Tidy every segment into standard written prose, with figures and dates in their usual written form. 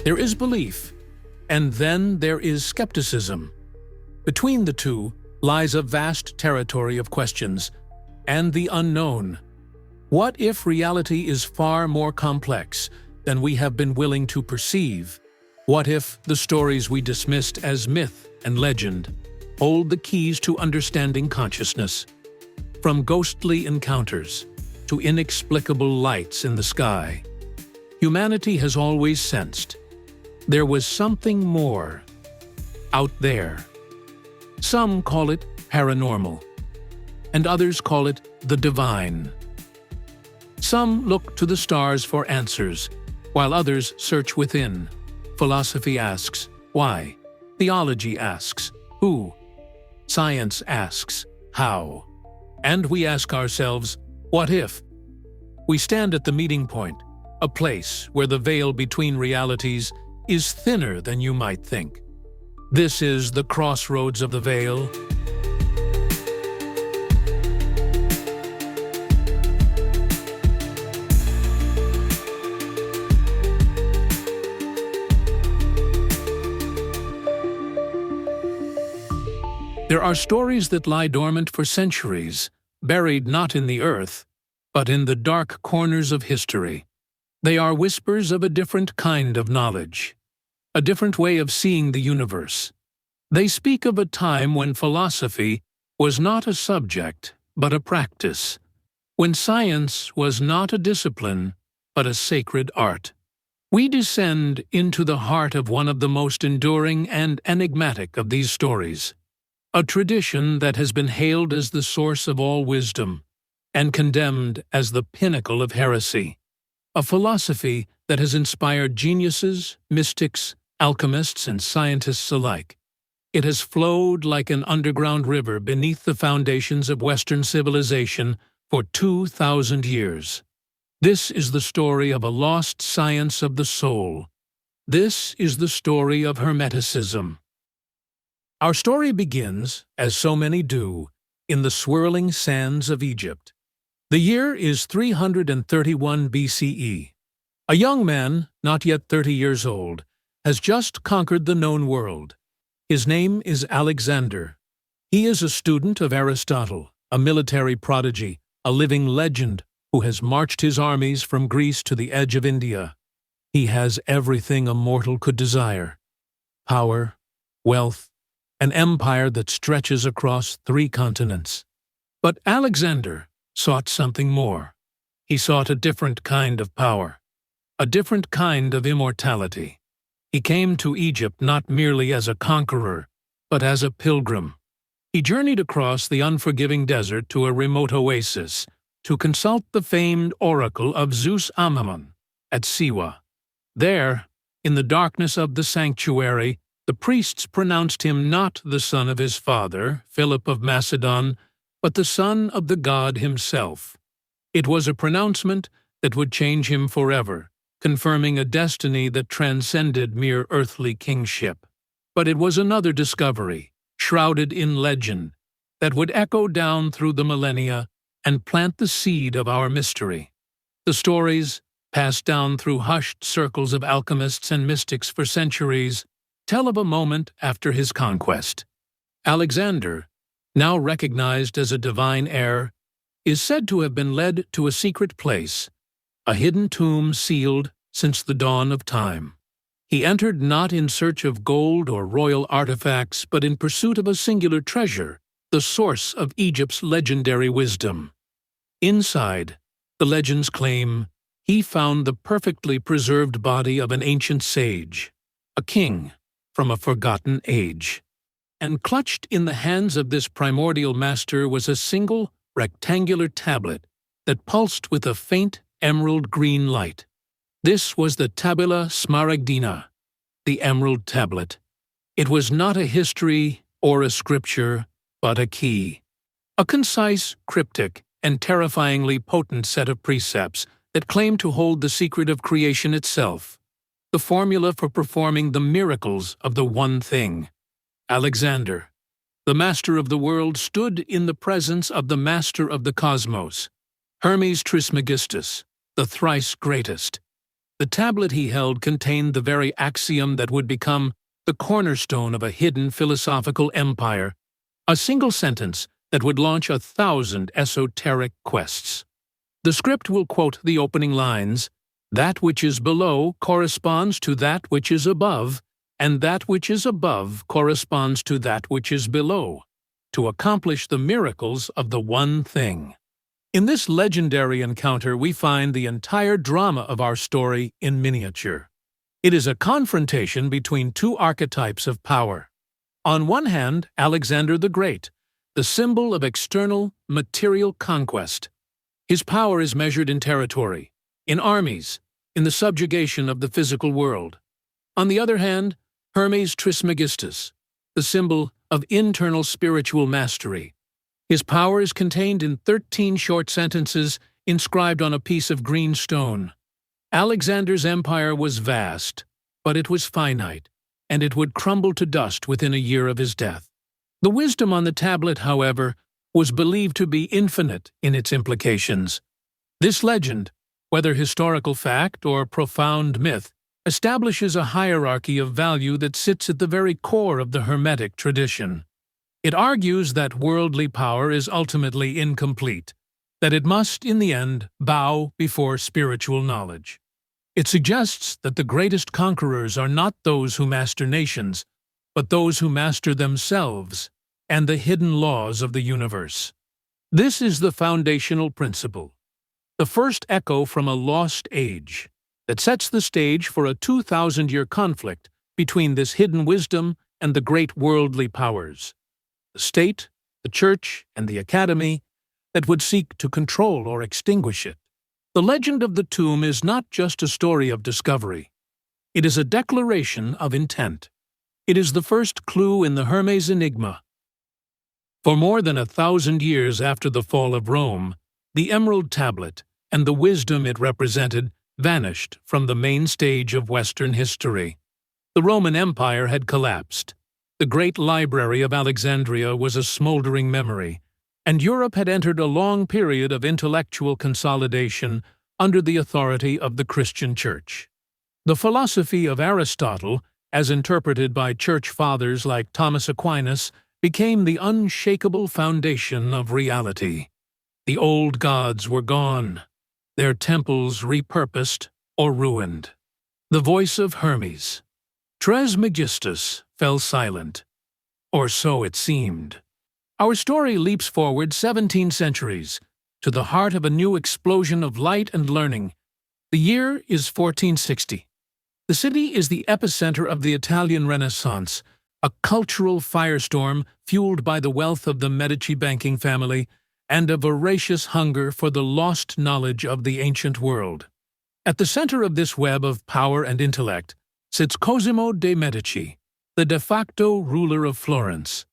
There is belief, and then there is skepticism. Between the two lies a vast territory of questions and the unknown. What if reality is far more complex than we have been willing to perceive? What if the stories we dismissed as myth and legend hold the keys to understanding consciousness? From ghostly encounters to inexplicable lights in the sky, humanity has always sensed there was something more out there. Some call it paranormal, and others call it the divine. Some look to the stars for answers, while others search within. Philosophy asks, why? Theology asks, who? Science asks, how? And we ask ourselves, what if? We stand at the meeting point, a place where the veil between realities is thinner than you might think. This is the crossroads of the veil. There are stories that lie dormant for centuries, buried not in the earth, but in the dark corners of history. They are whispers of a different kind of knowledge, a different way of seeing the universe. They speak of a time when philosophy was not a subject, but a practice, when science was not a discipline, but a sacred art. We descend into the heart of one of the most enduring and enigmatic of these stories, a tradition that has been hailed as the source of all wisdom and condemned as the pinnacle of heresy, a philosophy that has inspired geniuses, mystics, alchemists, and scientists alike. It has flowed like an underground river beneath the foundations of Western civilization for 2,000 years. This is the story of a lost science of the soul. This is the story of Hermeticism. Our story begins, as so many do, in the swirling sands of Egypt. The year is 331 BCE. A young man, not yet 30 years old, has just conquered the known world. His name is Alexander. He is a student of Aristotle, a military prodigy, a living legend who has marched his armies from Greece to the edge of India. He has everything a mortal could desire: power, wealth, an empire that stretches across 3 continents. But Alexander sought something more. He sought a different kind of power, a different kind of immortality. He came to Egypt not merely as a conqueror, but as a pilgrim. He journeyed across the unforgiving desert to a remote oasis to consult the famed oracle of Zeus Ammon at Siwa. There, in the darkness of the sanctuary, the priests pronounced him not the son of his father, Philip of Macedon, but the son of the god himself. It was a pronouncement that would change him forever, confirming a destiny that transcended mere earthly kingship. But it was another discovery, shrouded in legend, that would echo down through the millennia and plant the seed of our mystery. The stories, passed down through hushed circles of alchemists and mystics for centuries, tell of a moment after his conquest. Alexander, now recognized as a divine heir, is said to have been led to a secret place, a hidden tomb sealed since the dawn of time. He entered not in search of gold or royal artifacts, but in pursuit of a singular treasure, the source of Egypt's legendary wisdom. Inside, the legends claim, he found the perfectly preserved body of an ancient sage, a king from a forgotten age. And clutched in the hands of this primordial master was a single, rectangular tablet that pulsed with a faint emerald green light. This was the Tabula Smaragdina, the Emerald Tablet. It was not a history or a scripture, but a key. A concise, cryptic, and terrifyingly potent set of precepts that claimed to hold the secret of creation itself, the formula for performing the miracles of the one thing. Alexander, the master of the world, stood in the presence of the master of the cosmos, Hermes Trismegistus, the thrice greatest. The tablet he held contained the very axiom that would become the cornerstone of a hidden philosophical empire, a single sentence that would launch 1,000 esoteric quests. The script will quote the opening lines: "That which is below corresponds to that which is above, and that which is above corresponds to that which is below, to accomplish the miracles of the one thing." In this legendary encounter, we find the entire drama of our story in miniature. It is a confrontation between two archetypes of power. On one hand, Alexander the Great, the symbol of external, material conquest. His power is measured in territory, in armies, in the subjugation of the physical world. On the other hand, Hermes Trismegistus, the symbol of internal spiritual mastery. His power is contained in 13 short sentences inscribed on a piece of green stone. Alexander's empire was vast, but it was finite, and it would crumble to dust within a year of his death. The wisdom on the tablet, however, was believed to be infinite in its implications. This legend, whether historical fact or profound myth, establishes a hierarchy of value that sits at the very core of the Hermetic tradition. It argues that worldly power is ultimately incomplete, that it must, in the end, bow before spiritual knowledge. It suggests that the greatest conquerors are not those who master nations, but those who master themselves and the hidden laws of the universe. This is the foundational principle, the first echo from a lost age, that sets the stage for a 2,000-year conflict between this hidden wisdom and the great worldly powers, the state, the church, and the academy, that would seek to control or extinguish it. The legend of the tomb is not just a story of discovery. It is a declaration of intent. It is the first clue in the Hermes enigma. For more than 1,000 years after the fall of Rome, the Emerald Tablet and the wisdom it represented vanished from the main stage of Western history. The Roman Empire had collapsed. The great library of Alexandria was a smoldering memory, and Europe had entered a long period of intellectual consolidation under the authority of the Christian Church. The philosophy of Aristotle, as interpreted by church fathers like Thomas Aquinas, became the unshakable foundation of reality. The old gods were gone, their temples repurposed or ruined. The voice of Hermes Trismegistus fell silent, or so it seemed. Our story leaps forward 17 centuries, to the heart of a new explosion of light and learning. The year is 1460. The city is the epicenter of the Italian Renaissance, a cultural firestorm fueled by the wealth of the Medici banking family and a voracious hunger for the lost knowledge of the ancient world. At the center of this web of power and intellect sits Cosimo de' Medici, the de facto ruler of Florence.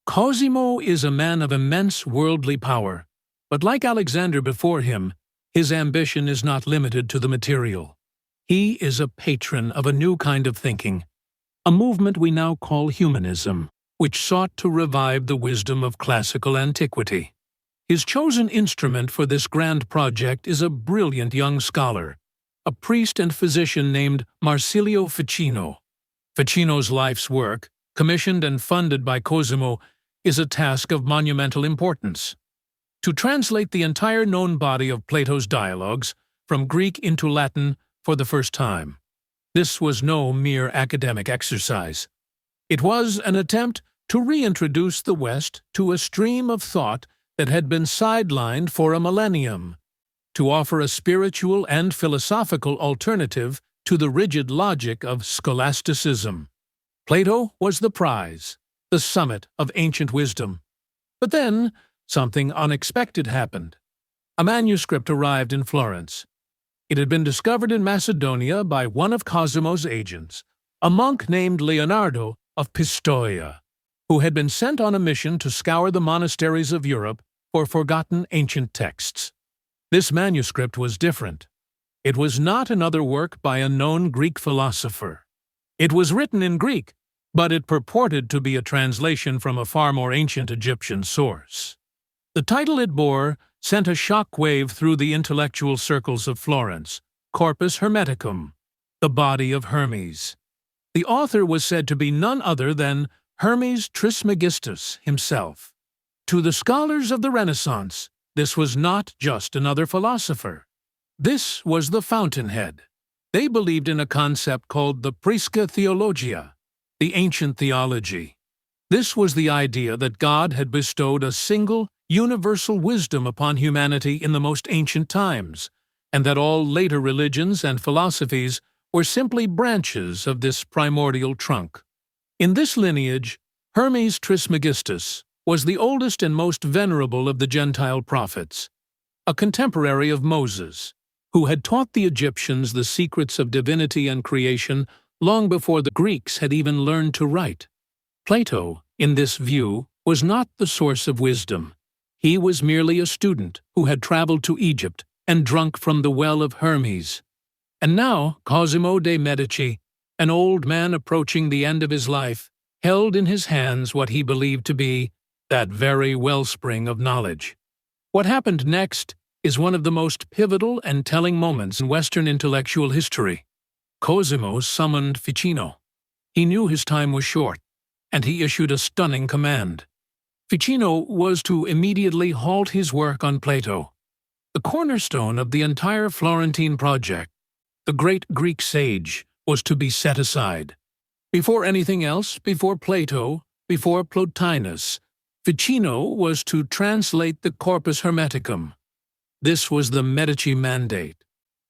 Cosimo is a man of immense worldly power, but like Alexander before him, his ambition is not limited to the material. He is a patron of a new kind of thinking, a movement we now call humanism, which sought to revive the wisdom of classical antiquity. His chosen instrument for this grand project is a brilliant young scholar, a priest and physician named Marsilio Ficino. Ficino's life's work, commissioned and funded by Cosimo, is a task of monumental importance. To translate the entire known body of Plato's dialogues from Greek into Latin for the first time. This was no mere academic exercise. It was an attempt to reintroduce the West to a stream of thought that had been sidelined for a millennium, to offer a spiritual and philosophical alternative to the rigid logic of scholasticism. Plato was the prize, the summit of ancient wisdom. But then, something unexpected happened. A manuscript arrived in Florence. It had been discovered in Macedonia by one of Cosimo's agents, a monk named Leonardo of Pistoia, who had been sent on a mission to scour the monasteries of Europe for forgotten ancient texts. This manuscript was different. It was not another work by a known Greek philosopher. It was written in Greek, but it purported to be a translation from a far more ancient Egyptian source. The title it bore sent a shock wave through the intellectual circles of Florence. Corpus Hermeticum, the body of Hermes. The author was said to be none other than Hermes Trismegistus himself. To the scholars of the Renaissance, this was not just another philosopher. This was the fountainhead. They believed in a concept called the Prisca Theologia, the ancient theology. This was the idea that God had bestowed a single, universal wisdom upon humanity in the most ancient times, and that all later religions and philosophies were simply branches of this primordial trunk. In this lineage, Hermes Trismegistus was the oldest and most venerable of the Gentile prophets, a contemporary of Moses, who had taught the Egyptians the secrets of divinity and creation long before the Greeks had even learned to write. Plato, in this view, was not the source of wisdom. He was merely a student who had traveled to Egypt and drunk from the well of Hermes. And now Cosimo de' Medici, an old man approaching the end of his life, held in his hands what he believed to be that very wellspring of knowledge. What happened next is one of the most pivotal and telling moments in Western intellectual history. Cosimo summoned Ficino. He knew his time was short, and he issued a stunning command. Ficino was to immediately halt his work on Plato, the cornerstone of the entire Florentine project. The great Greek sage was to be set aside. Before anything else, before Plato, before Plotinus, Ficino was to translate the Corpus Hermeticum. This was the Medici mandate.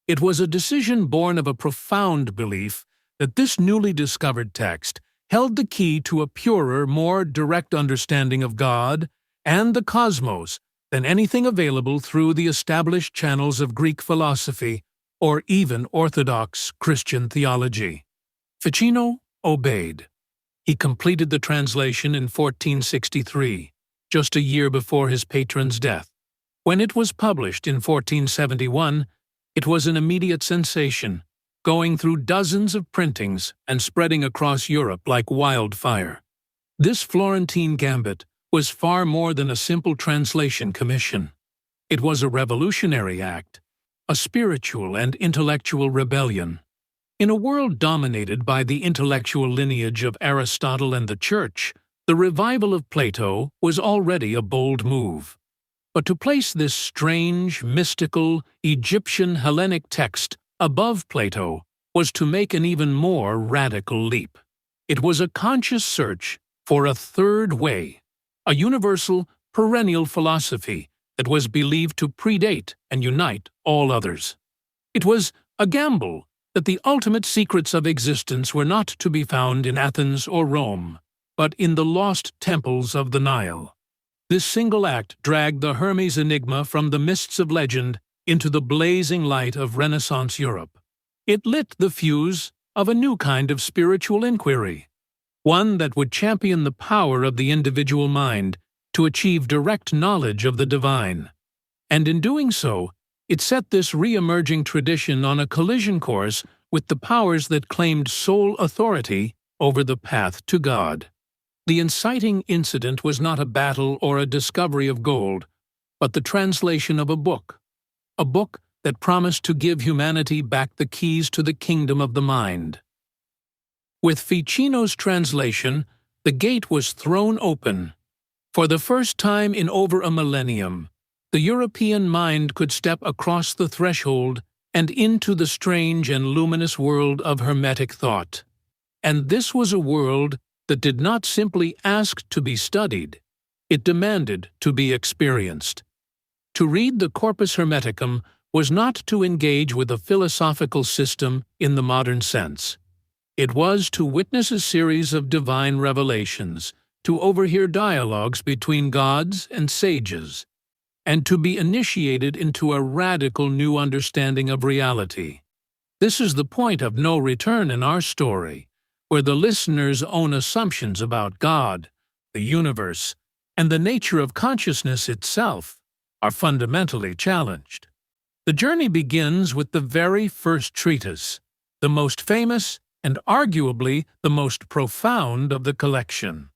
It was a decision born of a profound belief that this newly discovered text held the key to a purer, more direct understanding of God and the cosmos than anything available through the established channels of Greek philosophy or even Orthodox Christian theology. Ficino obeyed. He completed the translation in 1463, just a year before his patron's death. When it was published in 1471, it was an immediate sensation, going through dozens of printings and spreading across Europe like wildfire. This Florentine gambit was far more than a simple translation commission. It was a revolutionary act, a spiritual and intellectual rebellion. In a world dominated by the intellectual lineage of Aristotle and the Church, the revival of Plato was already a bold move. But to place this strange, mystical, Egyptian Hellenic text above Plato was to make an even more radical leap. It was a conscious search for a third way, a universal, perennial philosophy that was believed to predate and unite all others. It was a gamble that the ultimate secrets of existence were not to be found in Athens or Rome, but in the lost temples of the Nile. This single act dragged the Hermes enigma from the mists of legend into the blazing light of Renaissance Europe. It lit the fuse of a new kind of spiritual inquiry, one that would champion the power of the individual mind to achieve direct knowledge of the divine. And in doing so, it set this re-emerging tradition on a collision course with the powers that claimed sole authority over the path to God. The inciting incident was not a battle or a discovery of gold, but the translation of a book that promised to give humanity back the keys to the kingdom of the mind. With Ficino's translation, the gate was thrown open. For the first time in over a millennium, the European mind could step across the threshold and into the strange and luminous world of Hermetic thought. And this was a world that did not simply ask to be studied, it demanded to be experienced. To read the Corpus Hermeticum was not to engage with a philosophical system in the modern sense. It was to witness a series of divine revelations, to overhear dialogues between gods and sages, and to be initiated into a radical new understanding of reality. This is the point of no return in our story, where the listener's own assumptions about God, the universe, and the nature of consciousness itself are fundamentally challenged. The journey begins with the very first treatise, the most famous and arguably the most profound of the collection.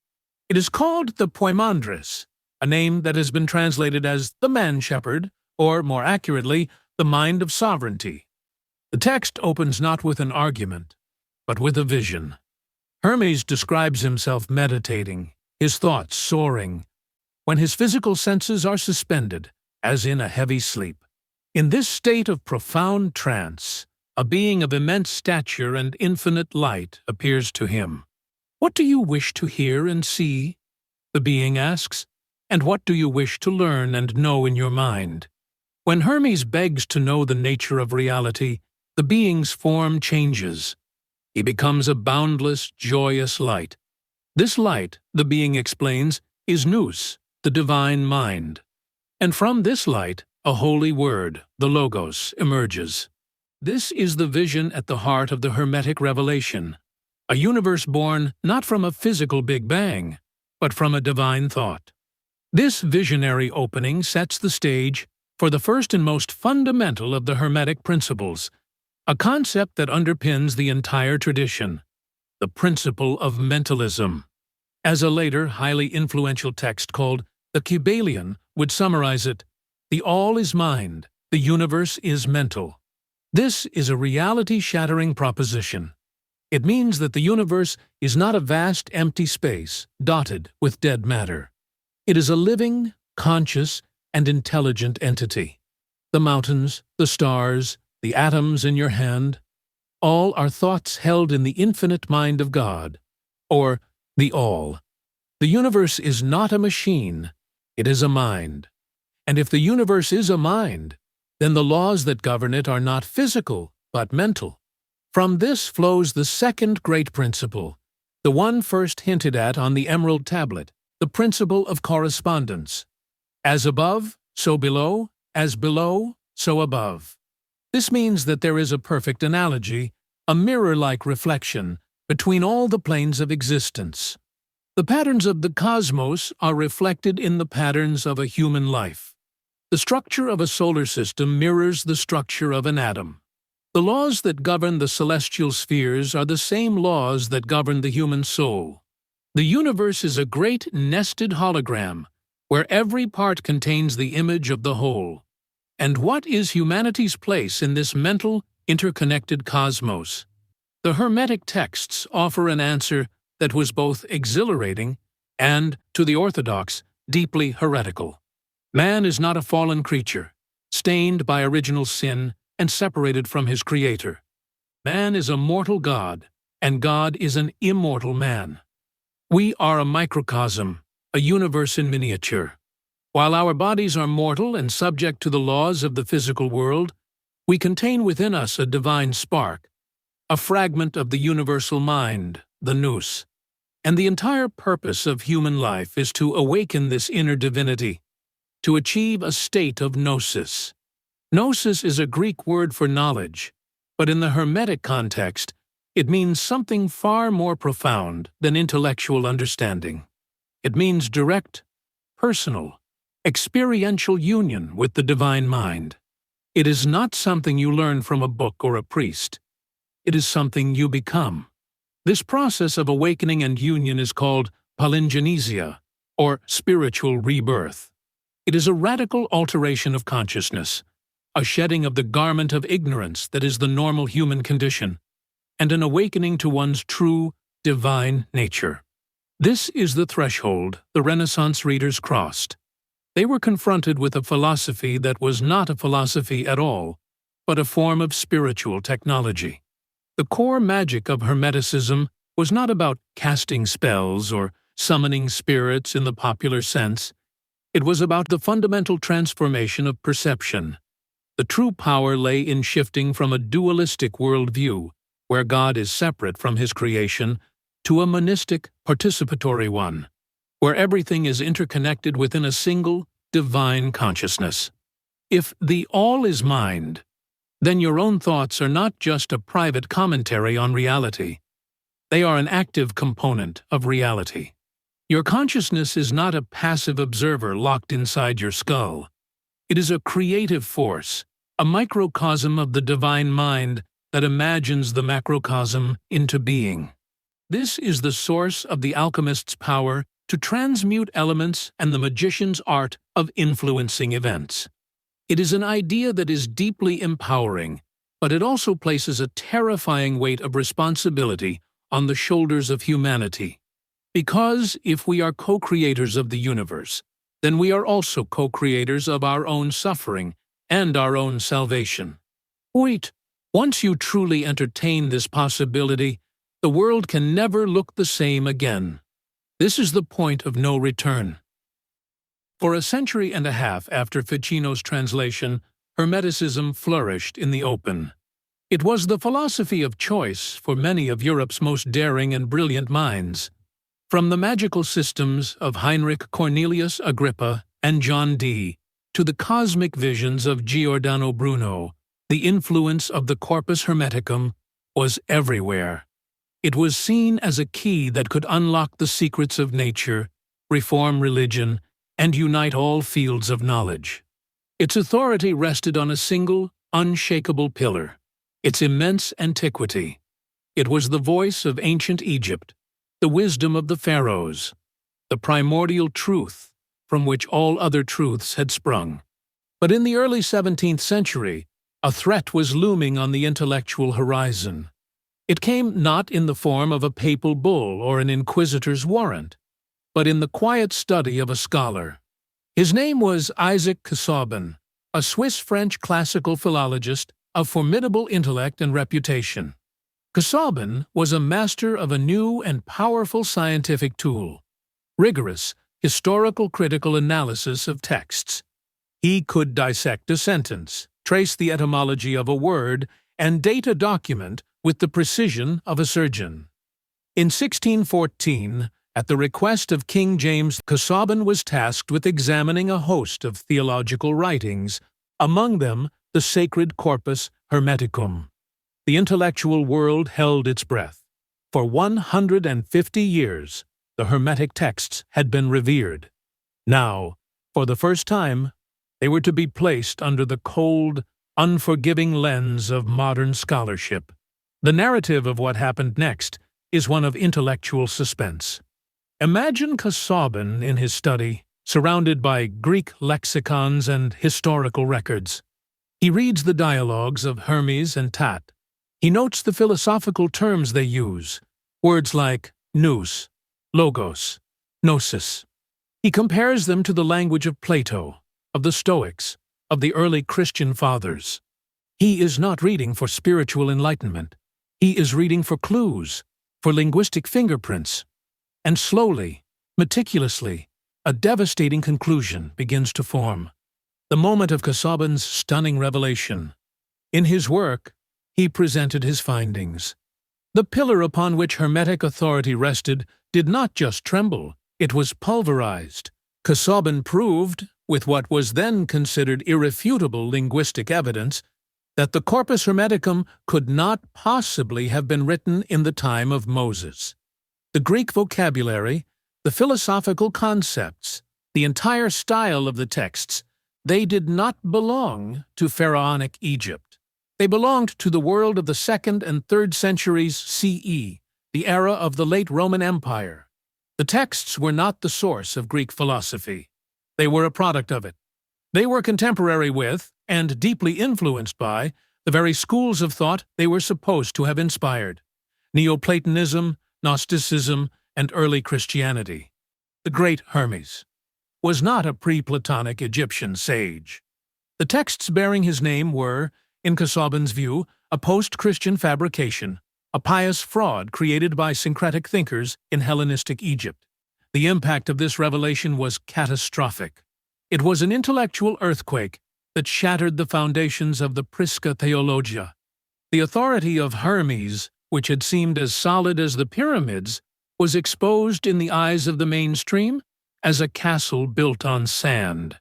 It is called the Poimandres, a name that has been translated as the Man-Shepherd, or more accurately, the Mind of Sovereignty. The text opens not with an argument, but with a vision. Hermes describes himself meditating, his thoughts soaring, when his physical senses are suspended, as in a heavy sleep. In this state of profound trance, a being of immense stature and infinite light appears to him. "What do you wish to hear and see?" the being asks. "And what do you wish to learn and know in your mind?" When Hermes begs to know the nature of reality, the being's form changes. He becomes a boundless, joyous light. This light, the being explains, is nous, the divine mind. And from this light, a holy word, the Logos, emerges. This is the vision at the heart of the Hermetic revelation, a universe born not from a physical Big Bang, but from a divine thought. This visionary opening sets the stage for the first and most fundamental of the Hermetic principles, a concept that underpins the entire tradition, the principle of mentalism. As a later, highly influential text called the Kybalion would summarize it, "The all is mind, the universe is mental." This is a reality-shattering proposition. It means that the universe is not a vast empty space dotted with dead matter. It is a living, conscious, and intelligent entity. The mountains, the stars, the atoms in your hand, all are thoughts held in the infinite mind of God, or the All. The universe is not a machine, it is a mind. And if the universe is a mind, then the laws that govern it are not physical, but mental. From this flows the second great principle, the one first hinted at on the Emerald Tablet, the principle of correspondence. As above, so below, as below, so above. This means that there is a perfect analogy, a mirror-like reflection, between all the planes of existence. The patterns of the cosmos are reflected in the patterns of a human life. The structure of a solar system mirrors the structure of an atom. The laws that govern the celestial spheres are the same laws that govern the human soul. The universe is a great nested hologram, where every part contains the image of the whole. And what is humanity's place in this mental, interconnected cosmos? The Hermetic texts offer an answer that was both exhilarating and, to the orthodox, deeply heretical. Man is not a fallen creature, stained by original sin and separated from his Creator. Man is a mortal God, and God is an immortal man. We are a microcosm, a universe in miniature. While our bodies are mortal and subject to the laws of the physical world, we contain within us a divine spark, a fragment of the universal mind, the nous. And the entire purpose of human life is to awaken this inner divinity, to achieve a state of gnosis. Gnosis is a Greek word for knowledge, but in the Hermetic context, it means something far more profound than intellectual understanding. It means direct, personal, experiential union with the divine mind. It is not something you learn from a book or a priest. It is something you become. This process of awakening and union is called palingenesia, or spiritual rebirth. It is a radical alteration of consciousness, a shedding of the garment of ignorance that is the normal human condition, and an awakening to one's true, divine nature. This is the threshold the Renaissance readers crossed. They were confronted with a philosophy that was not a philosophy at all, but a form of spiritual technology. The core magic of Hermeticism was not about casting spells or summoning spirits in the popular sense. It was about the fundamental transformation of perception. The true power lay in shifting from a dualistic worldview, where God is separate from his creation, to a monistic, participatory one, where everything is interconnected within a single, divine consciousness. If the all is mind, then your own thoughts are not just a private commentary on reality. They are an active component of reality. Your consciousness is not a passive observer locked inside your skull. It is a creative force, a microcosm of the divine mind that imagines the macrocosm into being. This is the source of the alchemist's power to transmute elements and the magician's art of influencing events. It is an idea that is deeply empowering, but it also places a terrifying weight of responsibility on the shoulders of humanity. Because if we are co-creators of the universe, then we are also co-creators of our own suffering and our own salvation. Wait, once you truly entertain this possibility, the world can never look the same again. This is the point of no return. For a century and a half after Ficino's translation, Hermeticism flourished in the open. It was the philosophy of choice for many of Europe's most daring and brilliant minds. From the magical systems of Heinrich Cornelius Agrippa and John Dee to the cosmic visions of Giordano Bruno, the influence of the Corpus Hermeticum was everywhere. It was seen as a key that could unlock the secrets of nature, reform religion, and unite all fields of knowledge. Its authority rested on a single, unshakable pillar: its immense antiquity. It was the voice of ancient Egypt, the wisdom of the pharaohs, the primordial truth from which all other truths had sprung. But in the early 17th century, a threat was looming on the intellectual horizon. It came not in the form of a papal bull or an inquisitor's warrant, but in the quiet study of a scholar. His name was Isaac Casaubon, a Swiss-French classical philologist of formidable intellect and reputation. Casaubon was a master of a new and powerful scientific tool: rigorous, historical critical analysis of texts. He could dissect a sentence, trace the etymology of a word, and date a document with the precision of a surgeon. In 1614, at the request of King James, Casaubon was tasked with examining a host of theological writings, among them the sacred Corpus Hermeticum. The intellectual world held its breath. For 150 years, the Hermetic texts had been revered. Now, for the first time, they were to be placed under the cold, unforgiving lens of modern scholarship. The narrative of what happened next is one of intellectual suspense. Imagine Casaubon in his study, surrounded by Greek lexicons and historical records. He reads the dialogues of Hermes and Tat. He notes the philosophical terms they use, words like nous, logos, gnosis. He compares them to the language of Plato, of the Stoics, of the early Christian fathers. He is not reading for spiritual enlightenment. He is reading for clues, for linguistic fingerprints. And slowly, meticulously, a devastating conclusion begins to form. The moment of Casaubon's stunning revelation. In his work, he presented his findings. The pillar upon which Hermetic authority rested did not just tremble, it was pulverized. Casaubon proved, with what was then considered irrefutable linguistic evidence, that the Corpus Hermeticum could not possibly have been written in the time of Moses. The Greek vocabulary, the philosophical concepts, the entire style of the texts, they did not belong to pharaonic Egypt. They belonged to the world of the 2nd and 3rd centuries CE, the era of the late Roman Empire. The texts were not the source of Greek philosophy. They were a product of it. They were contemporary with, and deeply influenced by, the very schools of thought they were supposed to have inspired: Neoplatonism, Gnosticism, and early Christianity. The great Hermes was not a pre-Platonic Egyptian sage. The texts bearing his name were, in Casaubon's view, a post-Christian fabrication, a pious fraud created by syncretic thinkers in Hellenistic Egypt. The impact of this revelation was catastrophic. It was an intellectual earthquake that shattered the foundations of the Prisca Theologia. The authority of Hermes, which had seemed as solid as the pyramids, was exposed in the eyes of the mainstream as a castle built on sand.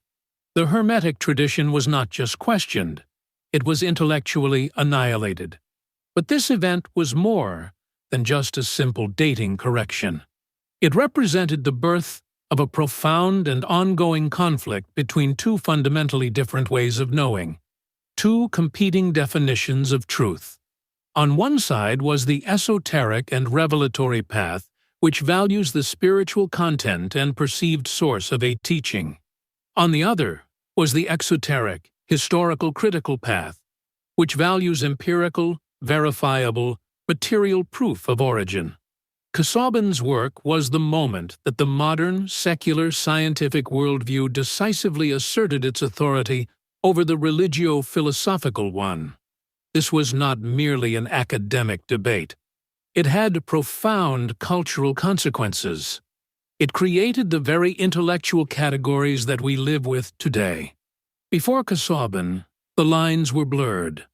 The Hermetic tradition was not just questioned, it was intellectually annihilated. But this event was more than just a simple dating correction. It represented the birth of a profound and ongoing conflict between two fundamentally different ways of knowing, two competing definitions of truth. On one side was the esoteric and revelatory path, which values the spiritual content and perceived source of a teaching. On the other was the exoteric, historical critical path, which values empirical, verifiable, material proof of origin. Casaubon's work was the moment that the modern, secular, scientific worldview decisively asserted its authority over the religio-philosophical one. This was not merely an academic debate. It had profound cultural consequences. It created the very intellectual categories that we live with today. Before Casaubon, the lines were blurred.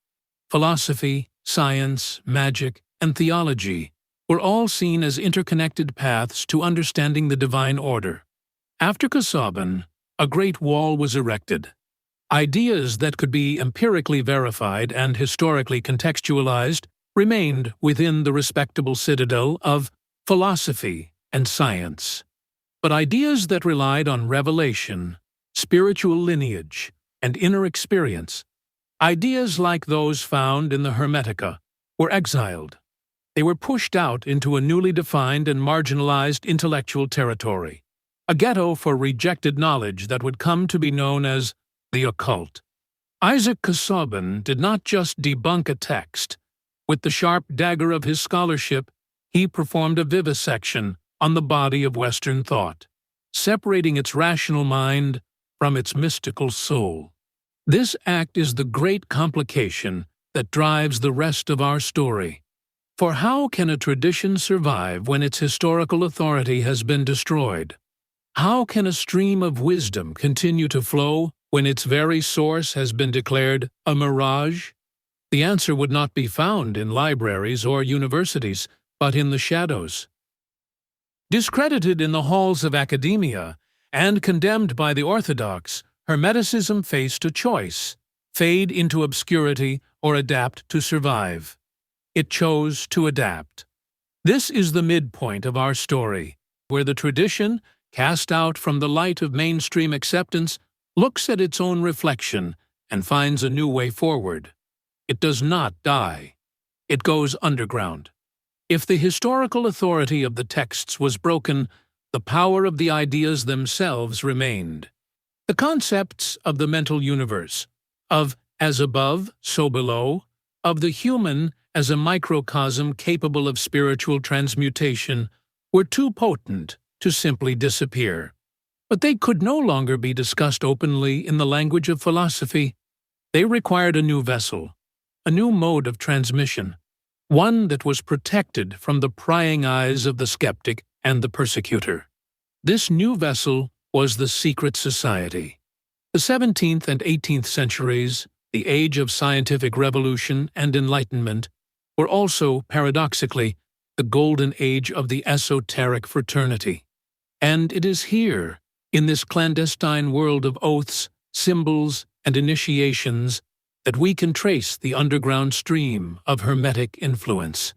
Philosophy, science, magic, and theology were all seen as interconnected paths to understanding the divine order. After Casaubon, a great wall was erected. Ideas that could be empirically verified and historically contextualized remained within the respectable citadel of philosophy and science. But ideas that relied on revelation, spiritual lineage, and inner experience, ideas like those found in the Hermetica, were exiled. They were pushed out into a newly defined and marginalized intellectual territory, a ghetto for rejected knowledge that would come to be known as the occult. Isaac Casaubon did not just debunk a text. With the sharp dagger of his scholarship, he performed a vivisection on the body of Western thought, separating its rational mind from its mystical soul. This act is the great complication that drives the rest of our story. For how can a tradition survive when its historical authority has been destroyed? How can a stream of wisdom continue to flow when its very source has been declared a mirage? The answer would not be found in libraries or universities, but in the shadows. Discredited in the halls of academia and condemned by the orthodox, Hermeticism faced a choice: fade into obscurity or adapt to survive. It chose to adapt. This is the midpoint of our story, where the tradition, cast out from the light of mainstream acceptance, looks at its own reflection and finds a new way forward. It does not die. It goes underground. If the historical authority of the texts was broken, the power of the ideas themselves remained. The concepts of the mental universe, of as above, so below, of the human as a microcosm capable of spiritual transmutation, were too potent to simply disappear. But they could no longer be discussed openly in the language of philosophy. They required a new vessel, a new mode of transmission, one that was protected from the prying eyes of the skeptic and the persecutor. This new vessel was the secret society. The 17th and 18th centuries, the age of scientific revolution and enlightenment, were also, paradoxically, the golden age of the esoteric fraternity. And it is here, in this clandestine world of oaths, symbols, and initiations, that we can trace the underground stream of Hermetic influence.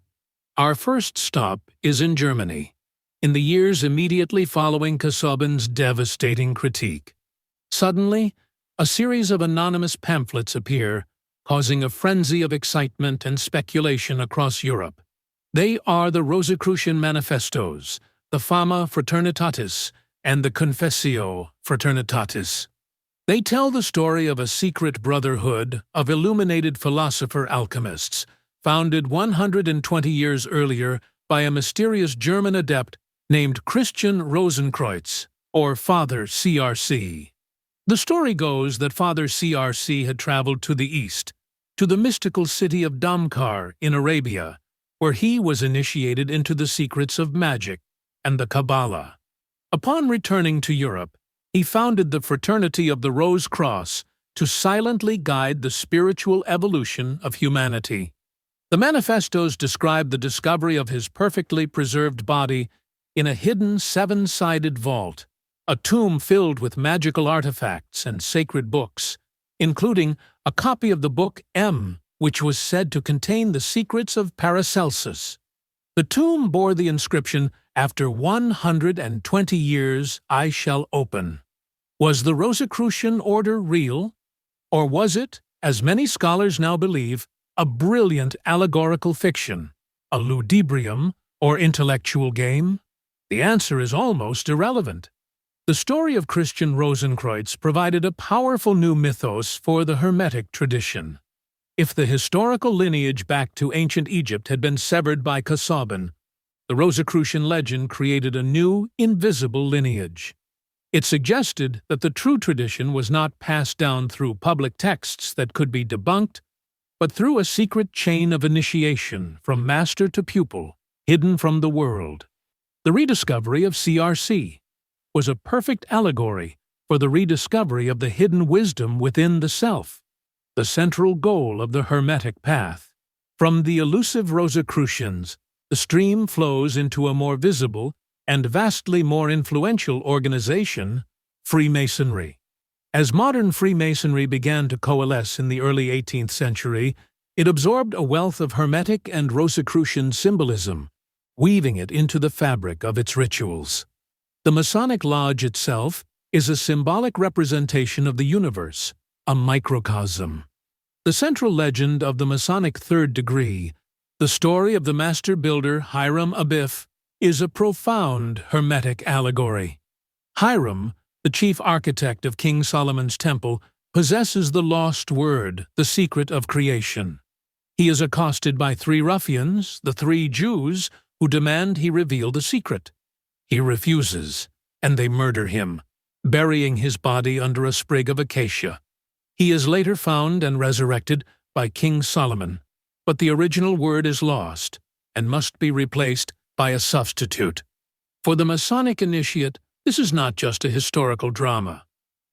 Our first stop is in Germany, in the years immediately following Casaubon's devastating critique. Suddenly, a series of anonymous pamphlets appear, causing a frenzy of excitement and speculation across Europe. They are the Rosicrucian manifestos, the Fama Fraternitatis, and the Confessio Fraternitatis. They tell the story of a secret brotherhood of illuminated philosopher alchemists, founded 120 years earlier by a mysterious German adept named Christian Rosenkreuz, or Father CRC. The story goes that Father CRC had traveled to the east, to the mystical city of Damkar in Arabia, where he was initiated into the secrets of magic and the Kabbalah. Upon returning to Europe, he founded the Fraternity of the Rose Cross to silently guide the spiritual evolution of humanity. The manifestos describe the discovery of his perfectly preserved body in a hidden seven-sided vault, a tomb filled with magical artifacts and sacred books, including a copy of the book M, which was said to contain the secrets of Paracelsus. The tomb bore the inscription, "After 120 years I shall open." Was the Rosicrucian order real? Or was it, as many scholars now believe, a brilliant allegorical fiction, a ludibrium or intellectual game? The answer is almost irrelevant. The story of Christian Rosenkreuz provided a powerful new mythos for the Hermetic tradition. If the historical lineage back to ancient Egypt had been severed by Casaubon, the Rosicrucian legend created a new, invisible lineage. It suggested that the true tradition was not passed down through public texts that could be debunked, but through a secret chain of initiation from master to pupil, hidden from the world. The rediscovery of CRC was a perfect allegory for the rediscovery of the hidden wisdom within the self, the central goal of the Hermetic path. From the elusive Rosicrucians, the stream flows into a more visible and vastly more influential organization, Freemasonry. As modern Freemasonry began to coalesce in the early 18th century, it absorbed a wealth of Hermetic and Rosicrucian symbolism, weaving it into the fabric of its rituals. The Masonic Lodge itself is a symbolic representation of the universe, a microcosm. The central legend of the Masonic third degree, the story of the master builder Hiram Abiff, is a profound Hermetic allegory. Hiram, the chief architect of King Solomon's temple, possesses the lost word, the secret of creation. He is accosted by three ruffians, the three Jews, who demand he reveal the secret. He refuses, and they murder him, burying his body under a sprig of acacia. He is later found and resurrected by King Solomon, but the original word is lost and must be replaced by a substitute. For the Masonic initiate, this is not just a historical drama.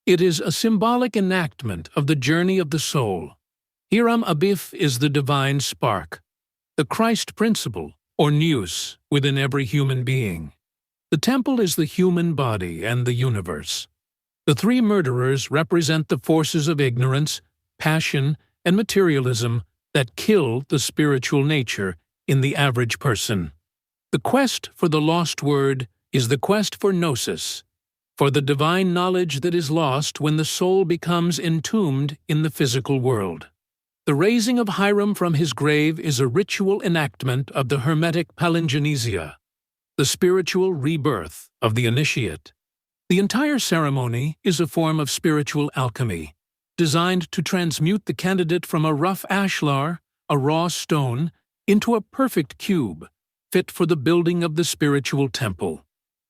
It is a symbolic enactment of the journey of the soul. Hiram Abiff is the divine spark, the Christ principle, or nous, within every human being. The temple is the human body and the universe. The three murderers represent the forces of ignorance, passion, and materialism that kill the spiritual nature in the average person. The quest for the lost word is the quest for gnosis, for the divine knowledge that is lost when the soul becomes entombed in the physical world. The raising of Hiram from his grave is a ritual enactment of the Hermetic palingenesia, the spiritual rebirth of the initiate. The entire ceremony is a form of spiritual alchemy, designed to transmute the candidate from a rough ashlar, a raw stone, into a perfect cube, fit for the building of the spiritual temple.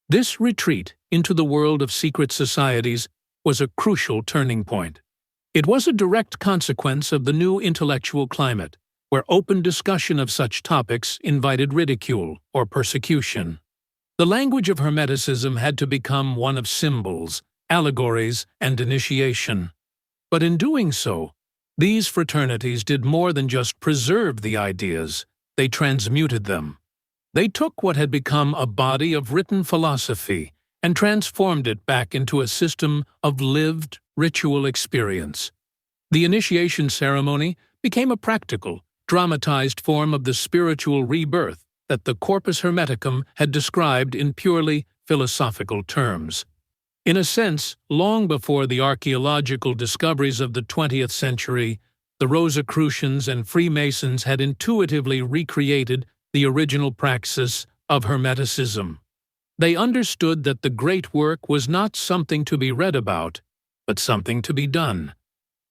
This retreat into the world of secret societies was a crucial turning point. It was a direct consequence of the new intellectual climate, where open discussion of such topics invited ridicule or persecution. The language of Hermeticism had to become one of symbols, allegories, and initiation. But in doing so, these fraternities did more than just preserve the ideas, they transmuted them. They took what had become a body of written philosophy and transformed it back into a system of lived, ritual experience. The initiation ceremony became a practical, dramatized form of the spiritual rebirth that the Corpus Hermeticum had described in purely philosophical terms. In a sense, long before the archaeological discoveries of the 20th century, the Rosicrucians and Freemasons had intuitively recreated the original praxis of Hermeticism. They understood that the great work was not something to be read about, but something to be done.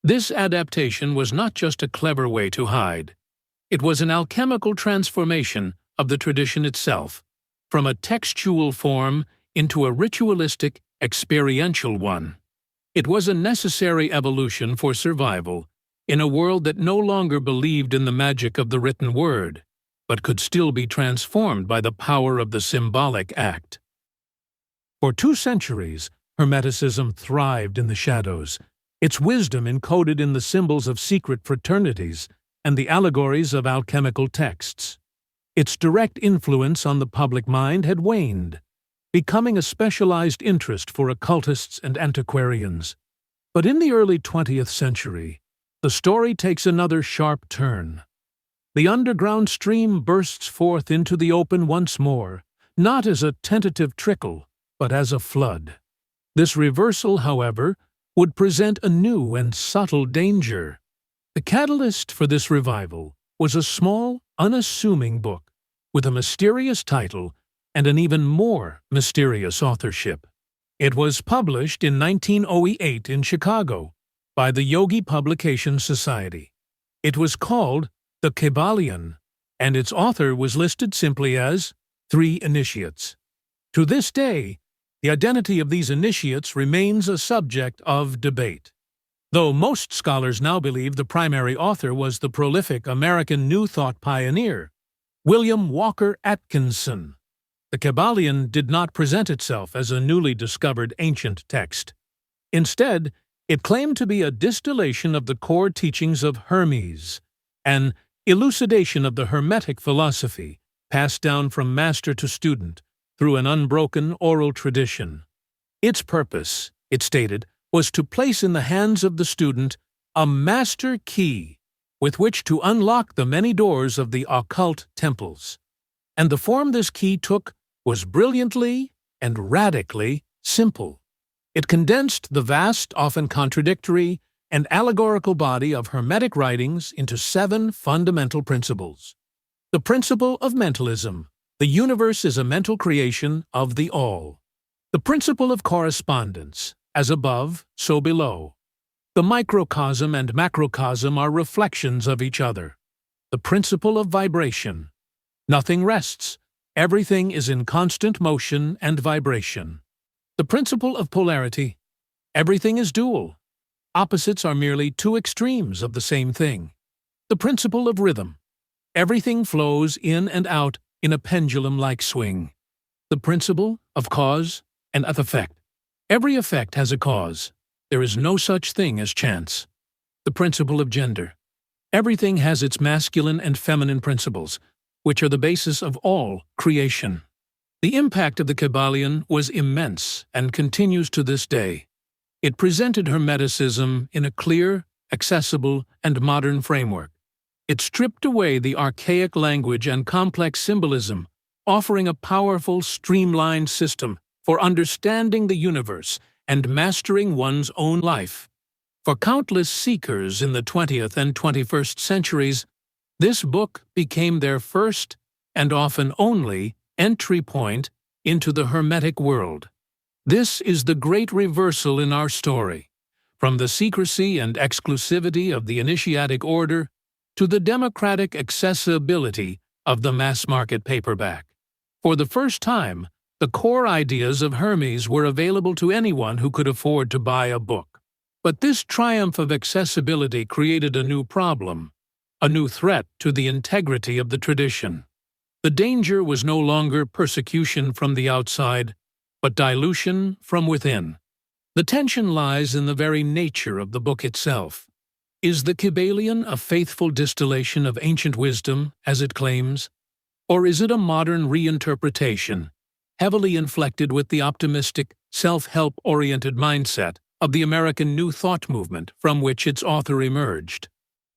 This adaptation was not just a clever way to hide. It was an alchemical transformation of the tradition itself, from a textual form into a ritualistic, experiential one. It was a necessary evolution for survival in a world that no longer believed in the magic of the written word, but could still be transformed by the power of the symbolic act. For 2 centuries, Hermeticism thrived in the shadows, its wisdom encoded in the symbols of secret fraternities and the allegories of alchemical texts. Its direct influence on the public mind had waned, becoming a specialized interest for occultists and antiquarians. But in the early 20th century, the story takes another sharp turn. The underground stream bursts forth into the open once more, not as a tentative trickle, but as a flood. This reversal, however, would present a new and subtle danger. The catalyst for this revival was a small, unassuming book with a mysterious title and an even more mysterious authorship. It was published in 1908 in Chicago by the Yogi Publication Society. It was called the Kybalion, and its author was listed simply as 3 initiates. To this day, the identity of these initiates remains a subject of debate, though most scholars now believe the primary author was the prolific American New Thought pioneer, William Walker Atkinson. The Kybalion did not present itself as a newly discovered ancient text. Instead, it claimed to be a distillation of the core teachings of Hermes, an elucidation of the Hermetic philosophy passed down from master to student through an unbroken oral tradition. Its purpose, it stated, was to place in the hands of the student a master key with which to unlock the many doors of the occult temples. And the form this key took was brilliantly and radically simple. It condensed the vast, often contradictory, and allegorical body of Hermetic writings into 7 fundamental principles. The principle of mentalism. The universe is a mental creation of the all. The principle of correspondence. As above, so below. The microcosm and macrocosm are reflections of each other. The principle of vibration. Nothing rests. Everything is in constant motion and vibration. The principle of polarity. Everything is dual. Opposites are merely 2 extremes of the same thing. The principle of rhythm. Everything flows in and out in a pendulum-like swing. The principle of cause and effect. Every effect has a cause. There is no such thing as chance. The principle of gender. Everything has its masculine and feminine principles, which are the basis of all creation. The impact of the Kybalion was immense and continues to this day. It presented Hermeticism in a clear, accessible, and modern framework. It stripped away the archaic language and complex symbolism, offering a powerful, streamlined system for understanding the universe and mastering one's own life. For countless seekers in the 20th and 21st centuries, this book became their first, and often only, entry point into the Hermetic world. This is the great reversal in our story, from the secrecy and exclusivity of the initiatic order to the democratic accessibility of the mass-market paperback. For the first time, the core ideas of Hermes were available to anyone who could afford to buy a book. But this triumph of accessibility created a new problem, a new threat to the integrity of the tradition. The danger was no longer persecution from the outside, but dilution from within. The tension lies in the very nature of the book itself. Is the Kybalion a faithful distillation of ancient wisdom, as it claims? Or is it a modern reinterpretation, heavily inflected with the optimistic, self-help-oriented mindset of the American New Thought movement from which its author emerged?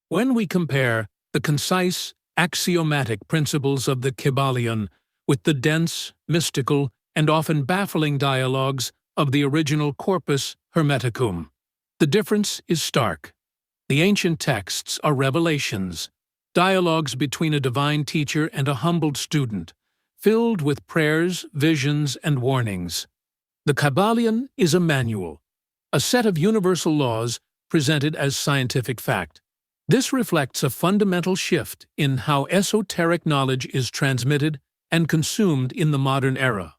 When we compare the concise, axiomatic principles of the Kybalion with the dense, mystical, and often baffling dialogues of the original Corpus Hermeticum, the difference is stark. The ancient texts are revelations, dialogues between a divine teacher and a humbled student, filled with prayers, visions, and warnings. The Kybalion is a manual, a set of universal laws presented as scientific fact. This reflects a fundamental shift in how esoteric knowledge is transmitted and consumed in the modern era.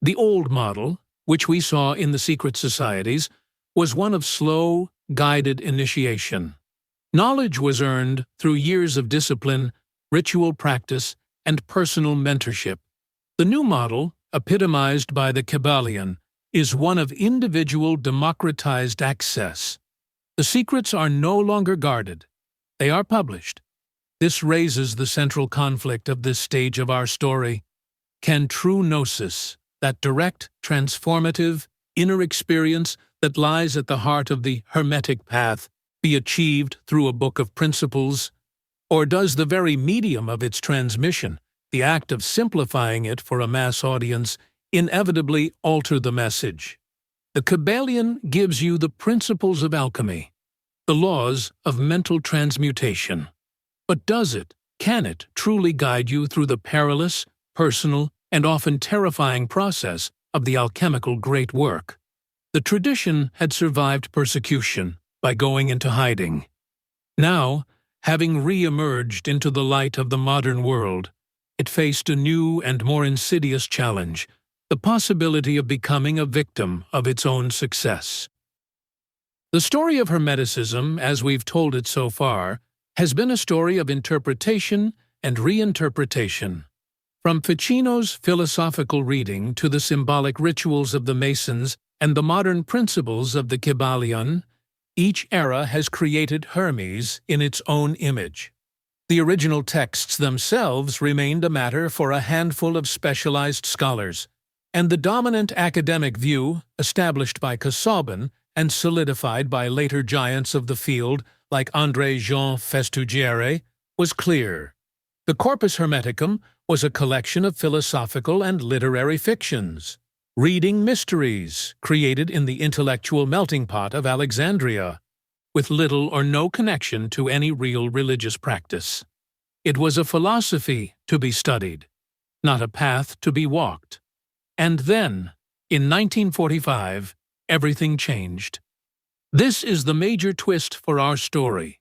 The old model, which we saw in the secret societies, was one of slow, guided initiation. Knowledge was earned through years of discipline, ritual practice, and personal mentorship. The new model, epitomized by the Kybalion, is one of individual democratized access. The secrets are no longer guarded. They are published. This raises the central conflict of this stage of our story. Can true gnosis, that direct, transformative, inner experience that lies at the heart of the Hermetic path, be achieved through a book of principles? Or does the very medium of its transmission, the act of simplifying it for a mass audience, inevitably alter the message? The Kybalion gives you the principles of alchemy, the laws of mental transmutation. But does it, can it, truly guide you through the perilous, personal, and often terrifying process of the alchemical great work? The tradition had survived persecution by going into hiding. Now, having re-emerged into the light of the modern world, it faced a new and more insidious challenge, the possibility of becoming a victim of its own success. The story of Hermeticism, as we've told it so far, has been a story of interpretation and reinterpretation. From Ficino's philosophical reading to the symbolic rituals of the Masons and the modern principles of the Kybalion, each era has created Hermes in its own image. The original texts themselves remained a matter for a handful of specialized scholars, and the dominant academic view, established by Casaubon and solidified by later giants of the field like André-Jean Festugière, was clear. The Corpus Hermeticum was a collection of philosophical and literary fictions, reading mysteries created in the intellectual melting pot of Alexandria, with little or no connection to any real religious practice. It was a philosophy to be studied, not a path to be walked. And then, in 1945, everything changed. This is the major twist for our story.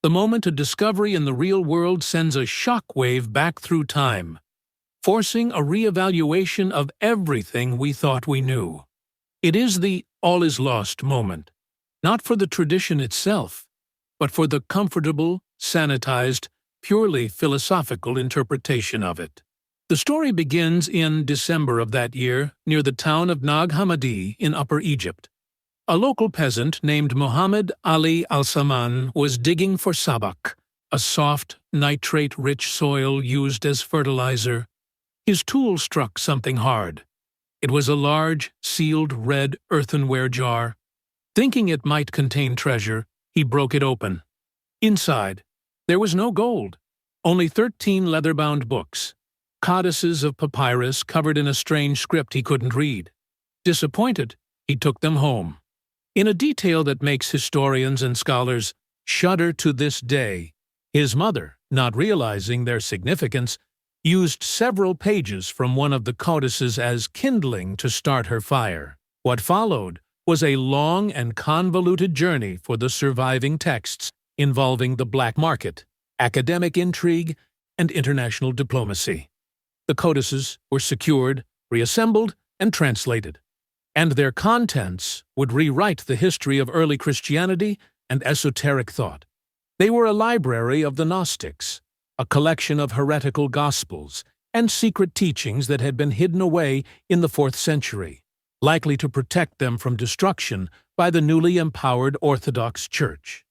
The moment a discovery in the real world sends a shock wave back through time, forcing a re-evaluation of everything we thought we knew. It is the all is lost moment, not for the tradition itself, but for the comfortable, sanitized, purely philosophical interpretation of it. The story begins in December of that year near the town of Nag Hammadi in Upper Egypt. A local peasant named Muhammad Ali al-Saman was digging for sabak, a soft, nitrate-rich soil used as fertilizer. His tool struck something hard. It was a large, sealed red earthenware jar. Thinking it might contain treasure, he broke it open. Inside, there was no gold, only 13 leather-bound books, codices of papyrus covered in a strange script he couldn't read. Disappointed, he took them home. In a detail that makes historians and scholars shudder to this day, his mother, not realizing their significance, used several pages from one of the codices as kindling to start her fire. What followed was a long and convoluted journey for the surviving texts involving the black market, academic intrigue, and international diplomacy. The codices were secured, reassembled, and translated, and their contents would rewrite the history of early Christianity and esoteric thought. They were a library of the Gnostics, a collection of heretical gospels and secret teachings that had been hidden away in the 4th century, likely to protect them from destruction by the newly empowered Orthodox Church.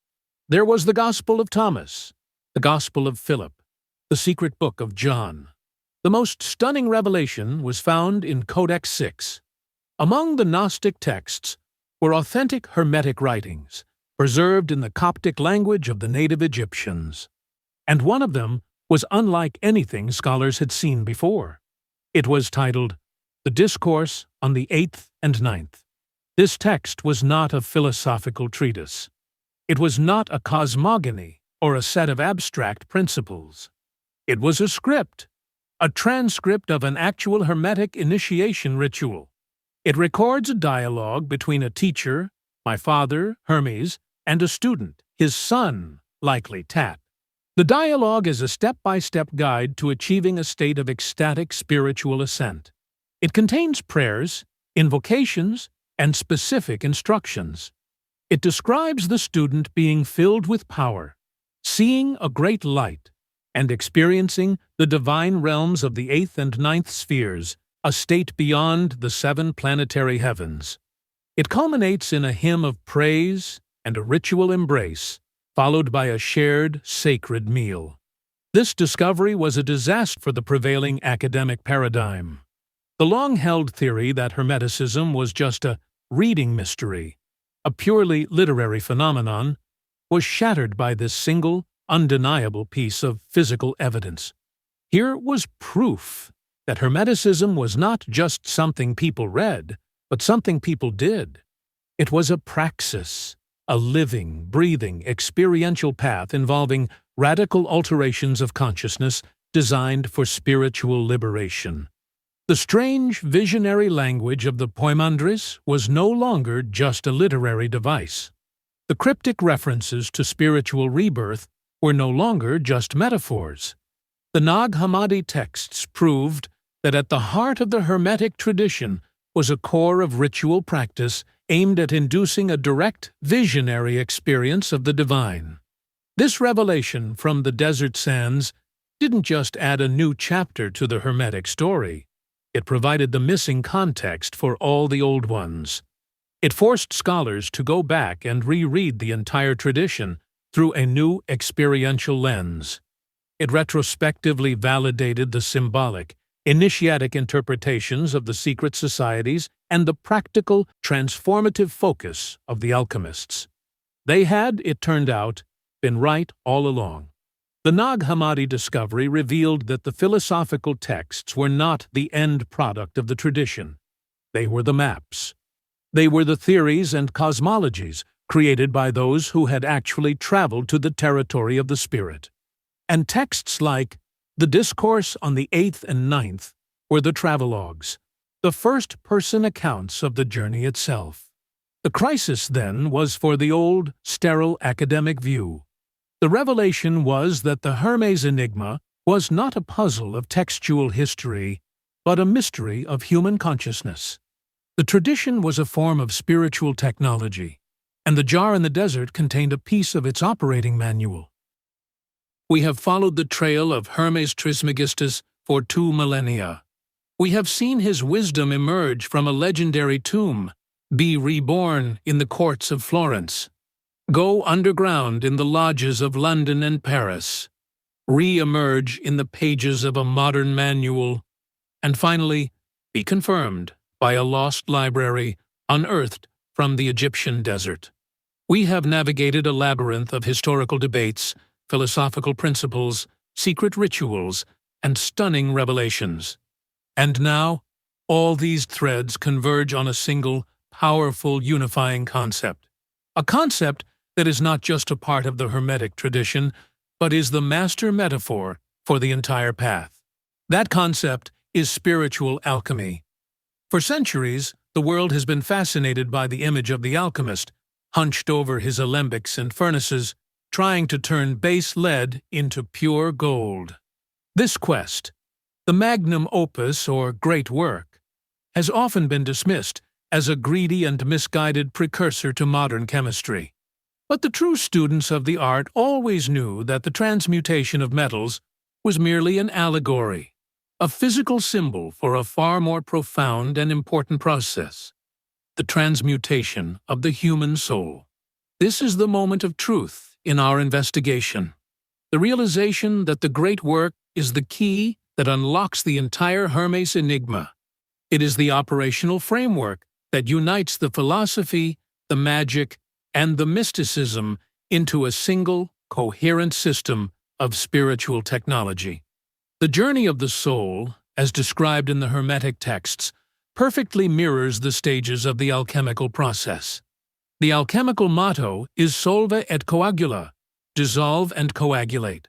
There was the Gospel of Thomas, the Gospel of Philip, the secret book of John. The most stunning revelation was found in Codex 6. Among the Gnostic texts were authentic Hermetic writings, preserved in the Coptic language of the native Egyptians. And one of them was unlike anything scholars had seen before. It was titled, The Discourse on the 8th and 9th. This text was not a philosophical treatise. It was not a cosmogony or a set of abstract principles. It was a script, a transcript of an actual Hermetic initiation ritual. It records a dialogue between a teacher, my father, Hermes, and a student, his son, likely Tat. The dialogue is a step-by-step guide to achieving a state of ecstatic spiritual ascent. It contains prayers, invocations, and specific instructions. It describes the student being filled with power, seeing a great light, and experiencing the divine realms of the 8th and 9th spheres, a state beyond the 7 planetary heavens. It culminates in a hymn of praise and a ritual embrace, followed by a shared sacred meal. This discovery was a disaster for the prevailing academic paradigm. The long-held theory that Hermeticism was just a reading mystery, a purely literary phenomenon, was shattered by this single, undeniable piece of physical evidence. Here was proof that Hermeticism was not just something people read, but something people did. It was a praxis, a living, breathing, experiential path involving radical alterations of consciousness designed for spiritual liberation. The strange, visionary language of the Poimandres was no longer just a literary device. The cryptic references to spiritual rebirth were no longer just metaphors. The Nag Hammadi texts proved that at the heart of the Hermetic tradition was a core of ritual practice aimed at inducing a direct, visionary experience of the divine. This revelation from the desert sands didn't just add a new chapter to the Hermetic story. It provided the missing context for all the old ones. It forced scholars to go back and reread the entire tradition through a new experiential lens. It retrospectively validated the symbolic, initiatic interpretations of the secret societies and the practical, transformative focus of the alchemists. They had, it turned out, been right all along. The Nag Hammadi discovery revealed that the philosophical texts were not the end product of the tradition. They were the maps. They were the theories and cosmologies created by those who had actually traveled to the territory of the spirit. And texts like the Discourse on the 8th and 9th were the travelogues, the first-person accounts of the journey itself. The crisis, then, was for the old, sterile academic view. The revelation was that the Hermes enigma was not a puzzle of textual history, but a mystery of human consciousness. The tradition was a form of spiritual technology, and the jar in the desert contained a piece of its operating manual. We have followed the trail of Hermes Trismegistus for 2 millennia. We have seen his wisdom emerge from a legendary tomb, be reborn in the courts of Florence, go underground in the lodges of London and Paris, re-emerge in the pages of a modern manual, and finally be confirmed by a lost library unearthed from the Egyptian desert. We have navigated a labyrinth of historical debates, philosophical principles, secret rituals, and stunning revelations. And now, all these threads converge on a single, powerful, unifying concept. A concept that is not just a part of the Hermetic tradition, but is the master metaphor for the entire path. That concept is spiritual alchemy. For centuries, the world has been fascinated by the image of the alchemist, hunched over his alembics and furnaces, trying to turn base lead into pure gold. This quest, the magnum opus or great work, has often been dismissed as a greedy and misguided precursor to modern chemistry. But the true students of the art always knew that the transmutation of metals was merely an allegory, a physical symbol for a far more profound and important process, the transmutation of the human soul. This is the moment of truth in our investigation, the realization that the great work is the key that unlocks the entire Hermes enigma. It is the operational framework that unites the philosophy, the magic, and the mysticism into a single, coherent system of spiritual technology. The journey of the soul, as described in the Hermetic texts, perfectly mirrors the stages of the alchemical process. The alchemical motto is solva et coagula, dissolve and coagulate.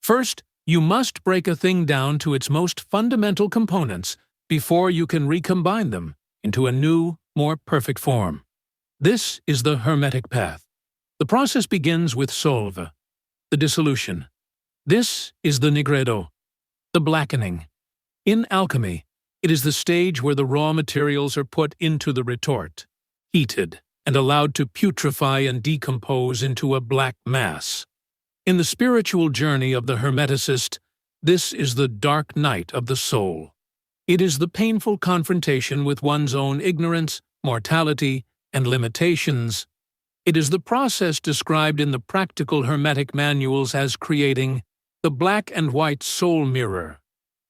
First, you must break a thing down to its most fundamental components before you can recombine them into a new, more perfect form. This is the Hermetic path. The process begins with solva, the dissolution. This is the nigredo, the blackening. In alchemy, it is the stage where the raw materials are put into the retort, heated, and allowed to putrefy and decompose into a black mass. In the spiritual journey of the Hermeticist, this is the dark night of the soul. It is the painful confrontation with one's own ignorance, mortality, and limitations. It is the process described in the practical Hermetic manuals as creating the black and white soul mirror,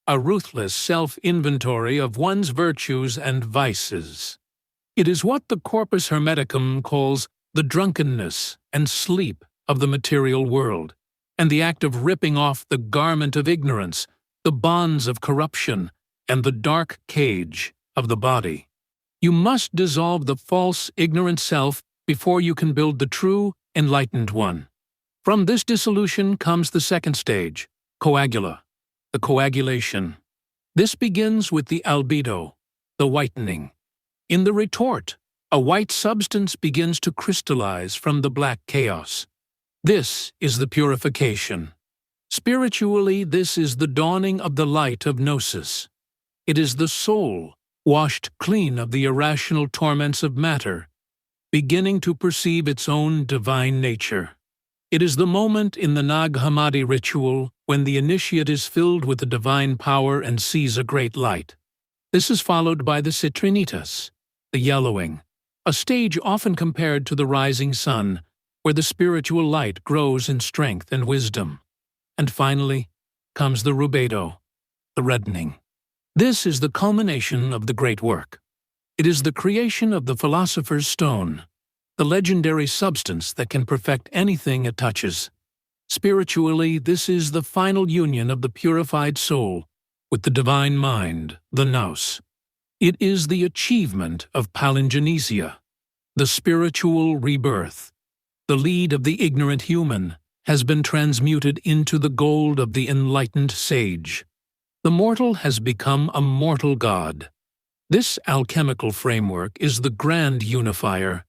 a ruthless self-inventory of one's virtues and vices. It is what the Corpus Hermeticum calls the drunkenness and sleep of the material world, and the act of ripping off the garment of ignorance, the bonds of corruption, and the dark cage of the body. You must dissolve the false, ignorant self before you can build the true, enlightened one. From this dissolution comes the second stage, coagula, the coagulation. This begins with the albedo, the whitening. In the retort, a white substance begins to crystallize from the black chaos. This is the purification. Spiritually, this is the dawning of the light of gnosis. It is the soul, washed clean of the irrational torments of matter, beginning to perceive its own divine nature. It is the moment in the Nag Hammadi ritual when the initiate is filled with the divine power and sees a great light. This is followed by the citrinitas, the yellowing, a stage often compared to the rising sun, where the spiritual light grows in strength and wisdom. And finally comes the rubedo, the reddening. This is the culmination of the great work. It is the creation of the philosopher's stone, the legendary substance that can perfect anything it touches. Spiritually, this is the final union of the purified soul with the divine mind, the nous. It is the achievement of palingenesia, the spiritual rebirth. The lead of the ignorant human has been transmuted into the gold of the enlightened sage. The mortal has become a mortal god. This alchemical framework is the grand unifier.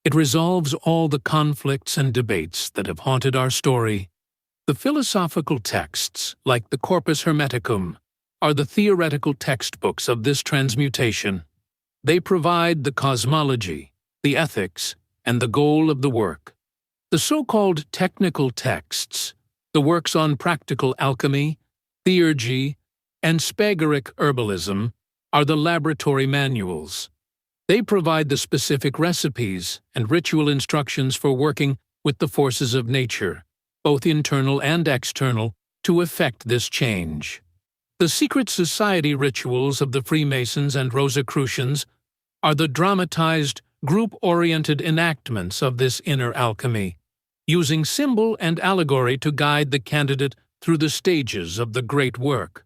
It resolves all the conflicts and debates that have haunted our story. The philosophical texts, like the Corpus Hermeticum, are the theoretical textbooks of this transmutation. They provide the cosmology, the ethics, and the goal of the work. The so-called technical texts, the works on practical alchemy, theurgy, and spagyric herbalism, are the laboratory manuals. They provide the specific recipes and ritual instructions for working with the forces of nature, both internal and external, to effect this change. The secret society rituals of the Freemasons and Rosicrucians are the dramatized, group-oriented enactments of this inner alchemy, using symbol and allegory to guide the candidate through the stages of the great work.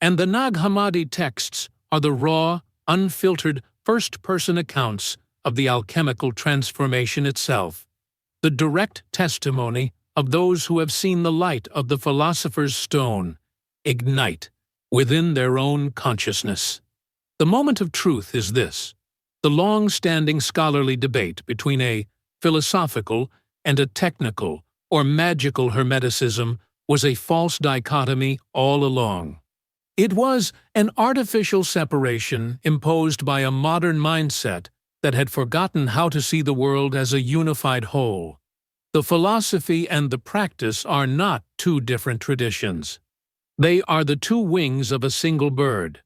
And the Nag Hammadi texts are the raw, unfiltered, first-person accounts of the alchemical transformation itself, the direct testimony of those who have seen the light of the philosopher's stone ignite within their own consciousness. The moment of truth is this: the long-standing scholarly debate between a philosophical and a technical or magical Hermeticism was a false dichotomy all along. It was an artificial separation imposed by a modern mindset that had forgotten how to see the world as a unified whole. The philosophy and the practice are not two different traditions. They are the two wings of a single bird.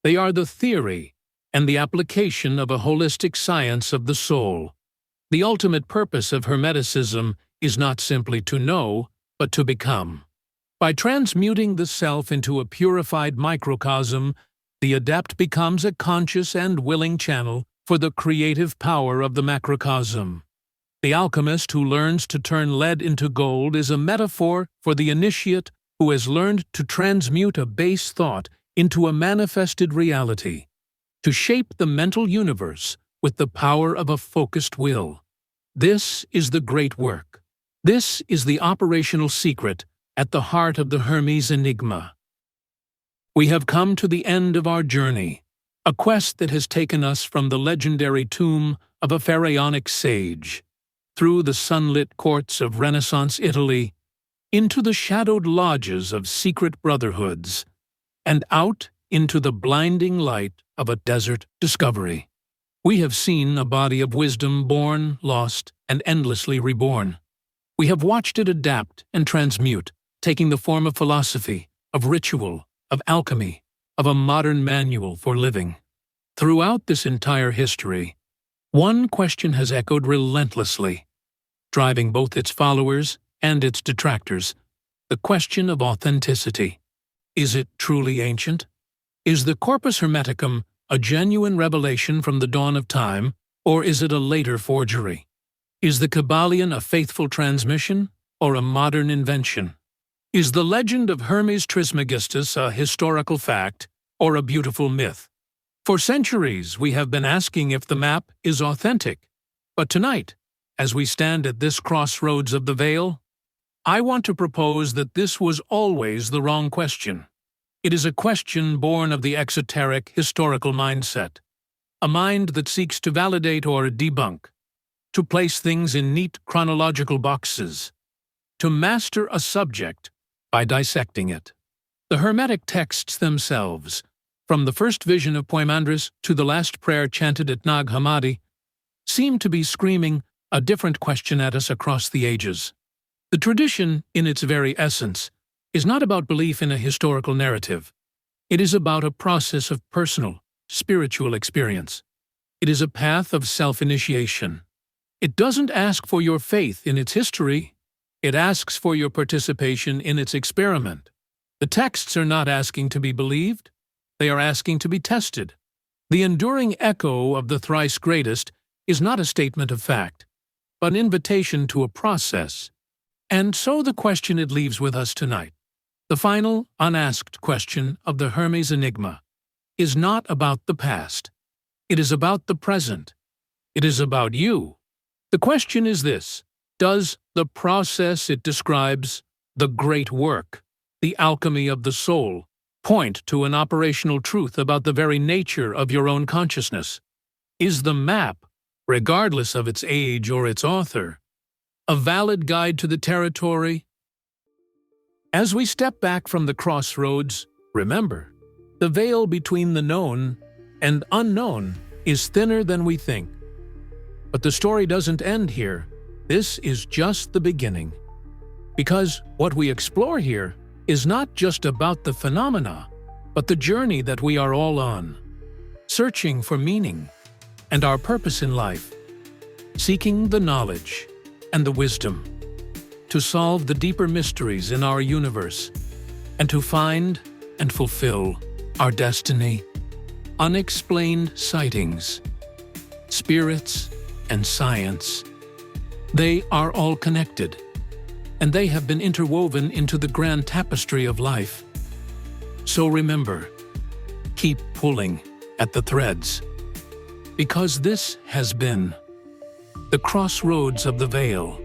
They are the theory and the application of a holistic science of the soul. The ultimate purpose of Hermeticism is not simply to know, but to become. By transmuting the self into a purified microcosm, the adept becomes a conscious and willing channel for the creative power of the macrocosm. The alchemist who learns to turn lead into gold is a metaphor for the initiate who has learned to transmute a base thought into a manifested reality, to shape the mental universe with the power of a focused will. This is the great work. This is the operational secret at the heart of the Hermes enigma. We have come to the end of our journey, a quest that has taken us from the legendary tomb of a pharaonic sage, through the sunlit courts of Renaissance Italy, into the shadowed lodges of secret brotherhoods, and out into the blinding light of a desert discovery. We have seen a body of wisdom born, lost, and endlessly reborn. We have watched it adapt and transmute, taking the form of philosophy, of ritual, of alchemy, of a modern manual for living. Throughout this entire history, one question has echoed relentlessly, driving both its followers and its detractors: the question of authenticity. Is it truly ancient? Is the Corpus Hermeticum a genuine revelation from the dawn of time, or is it a later forgery? Is the Kybalion a faithful transmission, or a modern invention? Is the legend of Hermes Trismegistus a historical fact, or a beautiful myth? For centuries, we have been asking if the map is authentic. But tonight, as we stand at this crossroads of the veil, I want to propose that this was always the wrong question. It is a question born of the exoteric, historical mindset, a mind that seeks to validate or debunk, to place things in neat chronological boxes, to master a subject by dissecting it. The Hermetic texts themselves, from the first vision of Poimandres to the last prayer chanted at Nag Hammadi, seem to be screaming a different question at us across the ages. The tradition, in its very essence, is not about belief in a historical narrative. It is about a process of personal, spiritual experience. It is a path of self-initiation. It doesn't ask for your faith in its history. It asks for your participation in its experiment. The texts are not asking to be believed. They are asking to be tested. The enduring echo of the thrice greatest is not a statement of fact, but an invitation to a process. And so the question it leaves with us tonight, the final, unasked question of the Hermes enigma, is not about the past. It is about the present. It is about you. The question is this: does the process it describes, the great work, the alchemy of the soul, point to an operational truth about the very nature of your own consciousness? Is the map, regardless of its age or its author, a valid guide to the territory? As we step back from the crossroads, remember, the veil between the known and unknown is thinner than we think. But the story doesn't end here. This is just the beginning. Because what we explore here is not just about the phenomena, but the journey that we are all on, searching for meaning and our purpose in life, seeking the knowledge and the wisdom to solve the deeper mysteries in our universe and to find and fulfill our destiny. Unexplained sightings, spirits, and science, they are all connected, and they have been interwoven into the grand tapestry of life. So remember, keep pulling at the threads, because this has been the crossroads of the veil.